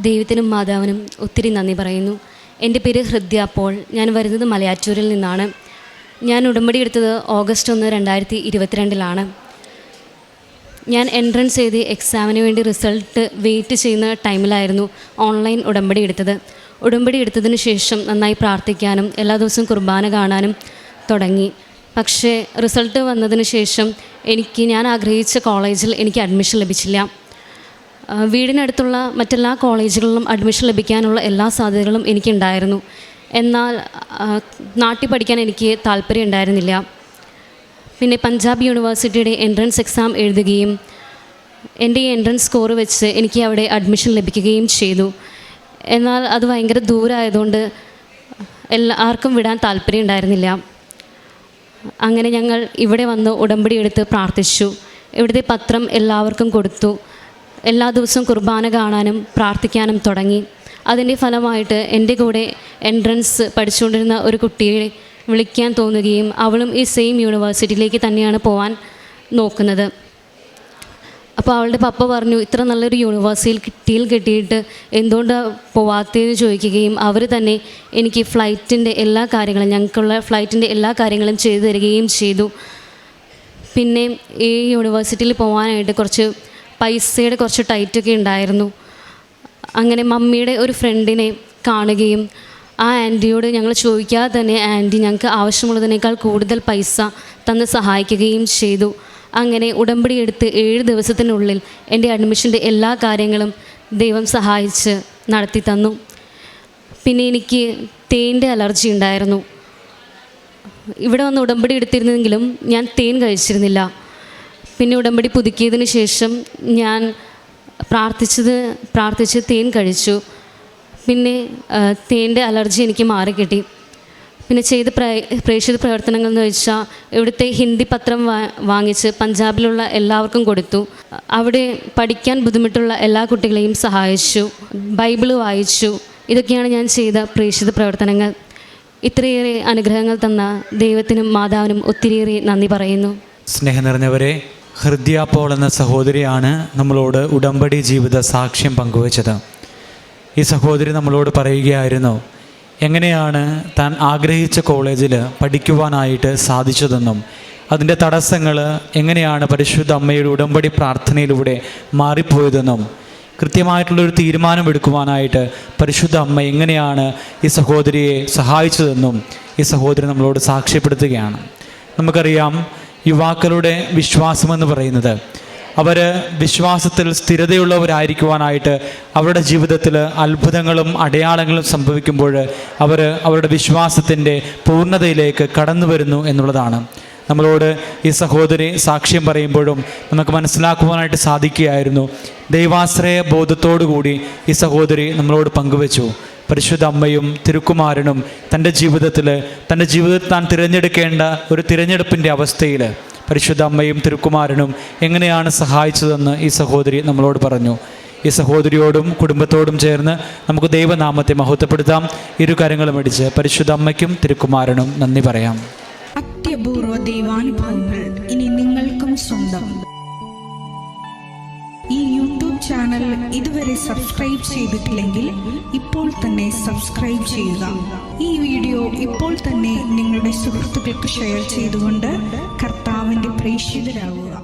ദൈവത്തിനും മാതാവിനും ഒത്തിരി നന്ദി പറയുന്നു. എൻ്റെ പേര് ഹൃദ്യ പോൾ. ഞാൻ വരുന്നത് മലയാറ്റൂരിൽ നിന്നാണ്. ഞാൻ ഉടമ്പടി എടുത്തത് ഓഗസ്റ്റ് 1, 2022 ഞാൻ എൻട്രൻസ് എഴുതി എക്സാമിന് വേണ്ടി റിസൾട്ട് വെയിറ്റ് ചെയ്യുന്ന ടൈമിലായിരുന്നു ഓൺലൈൻ ഉടമ്പടി എടുത്തത്. ഉടമ്പടി എടുത്തതിന് ശേഷം നന്നായി പ്രാർത്ഥിക്കാനും എല്ലാ ദിവസവും കുർബാന കാണാനും തുടങ്ങി. പക്ഷേ റിസൾട്ട് വന്നതിന് ശേഷം ഞാൻ ആഗ്രഹിച്ച കോളേജിൽ എനിക്ക് അഡ്മിഷൻ ലഭിച്ചില്ല. വീടിനടുത്തുള്ള മറ്റെല്ലാ കോളേജുകളിലും അഡ്മിഷൻ ലഭിക്കാനുള്ള എല്ലാ സാധ്യതകളും എനിക്കുണ്ടായിരുന്നു. എന്നാൽ നാട്ടിൽ പഠിക്കാൻ എനിക്ക് താല്പര്യം ഉണ്ടായിരുന്നില്ല. പിന്നെ പഞ്ചാബ് യൂണിവേഴ്സിറ്റിയുടെ എൻട്രൻസ് എക്സാം എഴുതുകയും എൻ്റെ ഈ എൻട്രൻസ് സ്കോർ വെച്ച് എനിക്ക് അവിടെ അഡ്മിഷൻ ലഭിക്കുകയും ചെയ്തു. എന്നാൽ അത് ഭയങ്കര ദൂരമായതുകൊണ്ട് ആർക്കും വിടാൻ താല്പര്യം ഉണ്ടായിരുന്നില്ല. അങ്ങനെ ഞങ്ങൾ ഇവിടെ വന്ന് ഉടമ്പടി എടുത്ത് പ്രാർത്ഥിച്ചു. ഇവിടുത്തെ പത്രം എല്ലാവർക്കും കൊടുത്തു. എല്ലാ ദിവസവും കുർബാന കാണാനും പ്രാർത്ഥിക്കാനും തുടങ്ങി. അതിൻ്റെ ഫലമായിട്ട് എൻ്റെ കൂടെ എൻട്രൻസ് പഠിച്ചുകൊണ്ടിരുന്ന ഒരു കുട്ടിയെ വിളിക്കാൻ തോന്നുകയും അവളും ഈ സെയിം യൂണിവേഴ്സിറ്റിയിലേക്ക് തന്നെയാണ് പോകാൻ നോക്കുന്നത്. അപ്പോൾ അവളുടെ പപ്പ പറഞ്ഞു, ഇത്ര നല്ലൊരു യൂണിവേഴ്സിറ്റിയിൽ കിട്ടിയിട്ട് എന്തുകൊണ്ട് പോവാത്തതെന്ന് ചോദിക്കുകയും അവർ തന്നെ എനിക്ക് ഞങ്ങൾക്കുള്ള ഫ്ലൈറ്റിൻ്റെ എല്ലാ കാര്യങ്ങളും ചെയ്തു തരികയും ചെയ്തു. പിന്നെ ഈ യൂണിവേഴ്സിറ്റിയിൽ പോകാനായിട്ട് പൈസയുടെ കുറച്ച് ടൈറ്റൊക്കെ ഉണ്ടായിരുന്നു. അങ്ങനെ മമ്മിയുടെ ഒരു ഫ്രണ്ടിനെ കാണുകയും ആ ആൻറ്റിയോട് ഞങ്ങൾ ചോദിക്കാതെ തന്നെ ആൻറ്റി ഞങ്ങൾക്ക് ആവശ്യമുള്ളതിനേക്കാൾ കൂടുതൽ പൈസ തന്ന് സഹായിക്കുകയും ചെയ്തു. അങ്ങനെ ഉടമ്പടി എടുത്ത് 7 ദിവസത്തിനുള്ളിൽ എൻ്റെ അഡ്മിഷൻ്റെ എല്ലാ കാര്യങ്ങളും ദൈവം സഹായിച്ച് നടത്തി തന്നു. പിന്നെ എനിക്ക് തേൻ്റെ അലർജി ഉണ്ടായിരുന്നു. ഇവിടെ വന്ന് ഉടമ്പടി എടുത്തിരുന്നെങ്കിലും ഞാൻ തേൻ കഴിച്ചിരുന്നില്ല. പിന്നെ ഉടമ്പടി പുതുക്കിയതിന് ശേഷം ഞാൻ പ്രാർത്ഥിച്ച് തേൻ കഴിച്ചു. പിന്നെ തേൻ്റെ അലർജി എനിക്ക് മാറിക്കിട്ടി. പിന്നെ ചെയ്ത പ്രേക്ഷിത പ്രവർത്തനങ്ങൾ എന്ന് വെച്ചാൽ ഇവിടുത്തെ ഹിന്ദി പത്രം വാങ്ങിച്ച് പഞ്ചാബിലുള്ള എല്ലാവർക്കും കൊടുത്തു. അവിടെ പഠിക്കാൻ ബുദ്ധിമുട്ടുള്ള എല്ലാ കുട്ടികളെയും സഹായിച്ചു. ബൈബിള് വായിച്ചു. ഇതൊക്കെയാണ് ഞാൻ ചെയ്ത പ്രേക്ഷിത പ്രവർത്തനങ്ങൾ. ഇത്രയേറെ അനുഗ്രഹങ്ങൾ തന്ന ദൈവത്തിനും മാതാവിനും ഒത്തിരിയേറെ നന്ദി പറയുന്നു. സ്നേഹം നിറഞ്ഞവരെ, ഹൃദ്യ പോൾ എന്ന സഹോദരിയാണ് നമ്മളോട് ഉടമ്പടി ജീവിത സാക്ഷ്യം പങ്കുവച്ചത്. ഈ സഹോദരി നമ്മളോട് പറയുകയായിരുന്നു എങ്ങനെയാണ് താൻ ആഗ്രഹിച്ച കോളേജിൽ പഠിക്കുവാനായിട്ട് സാധിച്ചതെന്നും അതിൻ്റെ തടസ്സങ്ങൾ എങ്ങനെയാണ് പരിശുദ്ധ അമ്മയുടെ ഉടമ്പടി പ്രാർത്ഥനയിലൂടെ മാറിപ്പോയതെന്നും കൃത്യമായിട്ടുള്ളൊരു തീരുമാനമെടുക്കുവാനായിട്ട് പരിശുദ്ധ അമ്മ എങ്ങനെയാണ് ഈ സഹോദരിയെ സഹായിച്ചതെന്നും ഈ സഹോദരി നമ്മളോട് സാക്ഷ്യപ്പെടുത്തുകയാണ്. നമുക്കറിയാം, യുവാക്കളുടെ വിശ്വാസമെന്ന് പറയുന്നത് അവർ വിശ്വാസത്തിൽ സ്ഥിരതയുള്ളവരായിരിക്കുവാനായിട്ട് അവരുടെ ജീവിതത്തിൽ അത്ഭുതങ്ങളും അടയാളങ്ങളും സംഭവിക്കുമ്പോൾ അവരുടെ വിശ്വാസത്തിൻ്റെ പൂർണ്ണതയിലേക്ക് കടന്നു വരുന്നു എന്നുള്ളതാണ്. നമ്മളോട് ഈ സഹോദരി സാക്ഷ്യം പറയുമ്പോഴും നമുക്ക് മനസ്സിലാക്കുവാനായിട്ട് സാധിക്കുകയായിരുന്നു. ദൈവാശ്രയ ബോധത്തോടുകൂടി ഈ സഹോദരി നമ്മളോട് പങ്കുവച്ചു. പരിശുദ്ധ അമ്മയും തിരുക്കുമാരനും തൻ്റെ ജീവിതത്തിൽ താൻ തിരഞ്ഞെടുക്കേണ്ട ഒരു തിരഞ്ഞെടുപ്പിൻ്റെ അവസ്ഥയിൽ പരിശുദ്ധ അമ്മയും തിരുക്കുമാരനും എങ്ങനെയാണ് സഹായിച്ചതെന്ന് ഈ സഹോദരി നമ്മളോട് പറഞ്ഞു. ഈ സഹോദരിയോടും കുടുംബത്തോടും ചേർന്ന് നമുക്ക് ദൈവനാമത്തെ മഹത്വപ്പെടുത്താം. ഇരുകരങ്ങളും അടിച്ച് പരിശുദ്ധ അമ്മയ്ക്കും തിരുക്കുമാരനും നന്ദി പറയാം. അത്യപൂർവ ദൈവാനുഭവങ്ങൾ ഇനി നിങ്ങൾക്കും സ്വന്തം. ഈ യൂട്യൂബ് ചാനൽ ഇതുവരെ സബ്സ്ക്രൈബ് ചെയ്തിട്ടില്ലെങ്കിൽ ഇപ്പോൾ തന്നെ സബ്സ്ക്രൈബ് ചെയ്യുക. ഈ വീഡിയോ ഇപ്പോൾ തന്നെ നിങ്ങളുടെ സുഹൃത്തുക്കൾക്ക് ഷെയർ ചെയ്തുകൊണ്ട് കർത്താവിൻ്റെ പ്രേക്ഷിതരാകുക.